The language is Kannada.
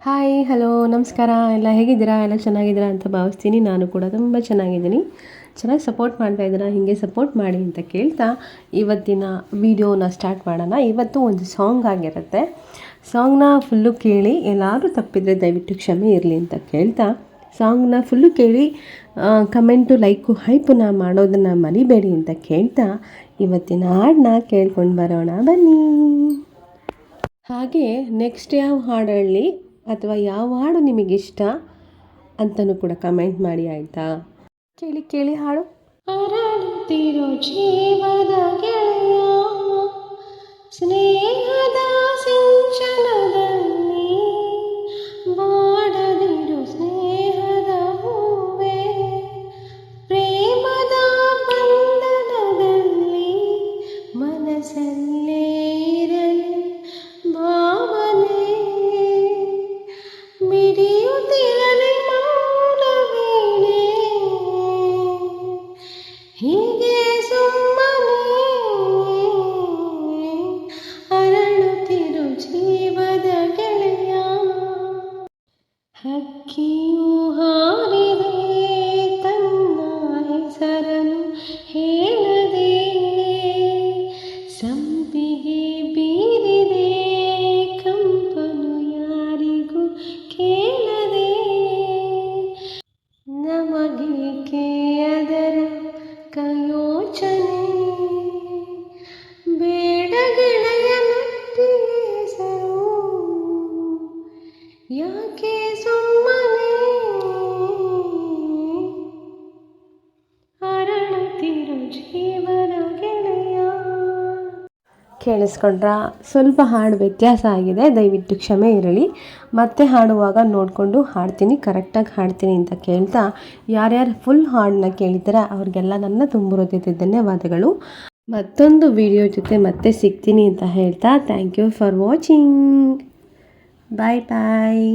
ಹಾಯ್ ಹಲೋ ನಮಸ್ಕಾರ ಎಲ್ಲ ಹೇಗಿದ್ದೀರಾ ಎಲ್ಲ ಚೆನ್ನಾಗಿದ್ದೀರಾ ಅಂತ ಭಾವಿಸ್ತೀನಿ. ನಾನು ಕೂಡ ತುಂಬ ಚೆನ್ನಾಗಿದ್ದೀನಿ. ಚೆನ್ನಾಗಿ ಸಪೋರ್ಟ್ ಮಾಡ್ತಾ ಇದ್ದೀರಾ, ಹೀಗೆ ಸಪೋರ್ಟ್ ಮಾಡಿ ಅಂತ ಕೇಳ್ತಾ ಇವತ್ತಿನ ವಿಡಿಯೋನ ಸ್ಟಾರ್ಟ್ ಮಾಡೋಣ. ಇವತ್ತು ಒಂದು ಸಾಂಗ್ ಆಗಿರುತ್ತೆ. ಸಾಂಗ್ನ ಫುಲ್ಲು ಕೇಳಿ, ಎಲ್ಲರೂ ತಪ್ಪಿದರೆ ದಯವಿಟ್ಟು ಕ್ಷಮೆ ಇರಲಿ ಅಂತ ಕೇಳ್ತಾ ಸಾಂಗ್ನ ಫುಲ್ಲು ಕೇಳಿ ಕಮೆಂಟು ಲೈಕು ಹೈಪನ್ನ ಮಾಡೋದನ್ನು ಮರಿಬೇಡಿ ಅಂತ ಕೇಳ್ತಾ ಇವತ್ತಿನ ಹಾಡನ್ನ ಕೇಳ್ಕೊಂಡು ಬರೋಣ ಬನ್ನಿ. ಹಾಗೆ ನೆಕ್ಸ್ಟ್ ಯಾವ ಹಾಡು ಹೇಳಿ ಅಥವಾ ಯಾವ ಹಾಡು ನಿಮಗಿಷ್ಟ ಅಂತಲೂ ಕೂಡ ಕಮೆಂಟ್ ಮಾಡಿ ಆಯಿತಾ. ಕೇಳಿ ಕೇಳಿ ಹಾಡು. ಅರಳುತ್ತಿರೋ ಜೀವದ ಗೆಳೆಯ ಸ್ನೇಹದ ಸಿಂಚನದಲ್ಲಿ ಬಾಡದಿರು ಸ್ನೇಹದ ಹೂವೆ ಪ್ರೇಮದ ಬಂಧನದಲ್ಲಿ ಮನಸ್ಸಲ್ಲೇ ಇರಲಿ ಭಾವನೆ ಮಿಡಿಯುತ್ತಿರಲಿ ಮೌನವೀಣೆ ಹೀಗೆ ಸುಮ್ಮನೆ ಅರಳುತ್ತಿರು ಜೀವದ ಗೆಳೆಯ. ಹಕ್ಕಿಯು ಹಾರಿದೆ ತನ್ನ ಹೆಸರನ್ನು ಹೇಳದೆ ಸಂಪಿಗೆ ಬೀರಿದೆ ಕಂಪನು ಯಾರಿಗೂ ಕೇಳದೆ ನಮಗೇಕೆ ಅದರ ಕಯೋಚನೆ ಬೇಡ ಗೆಳೆಯನತ್ತಿ ಹೆಸರು ಯಾಕೆ ಸುಮ್ಮನೆ ಅರಳುತ್ತಿರು ಜೀವನ ಗೆಳೆಯ. ಕೇಳಿಸ್ಕೊಂಡ್ರಾ? ಸ್ವಲ್ಪ ಹಾಡು ವ್ಯತ್ಯಾಸ ಆಗಿದೆ, ದಯವಿಟ್ಟು ಕ್ಷಮೆ ಇರಲಿ. ಮತ್ತೆ ಹಾಡುವಾಗ ನೋಡಿಕೊಂಡು ಹಾಡ್ತೀನಿ, ಕರೆಕ್ಟಾಗಿ ಹಾಡ್ತೀನಿ ಅಂತ ಕೇಳ್ತಾ ಯಾರ್ಯಾರು ಫುಲ್ ಹಾಡನ್ನ ಕೇಳಿದ್ದೀರಾ ಅವ್ರಿಗೆಲ್ಲ ನನ್ನ ತುಂಬಿರೋದೈತೆ ಧನ್ಯವಾದಗಳು. ಮತ್ತೊಂದು ವಿಡಿಯೋ ಜೊತೆ ಮತ್ತೆ ಸಿಗ್ತೀನಿ ಅಂತ ಹೇಳ್ತಾ thank you for watching. Bye bye.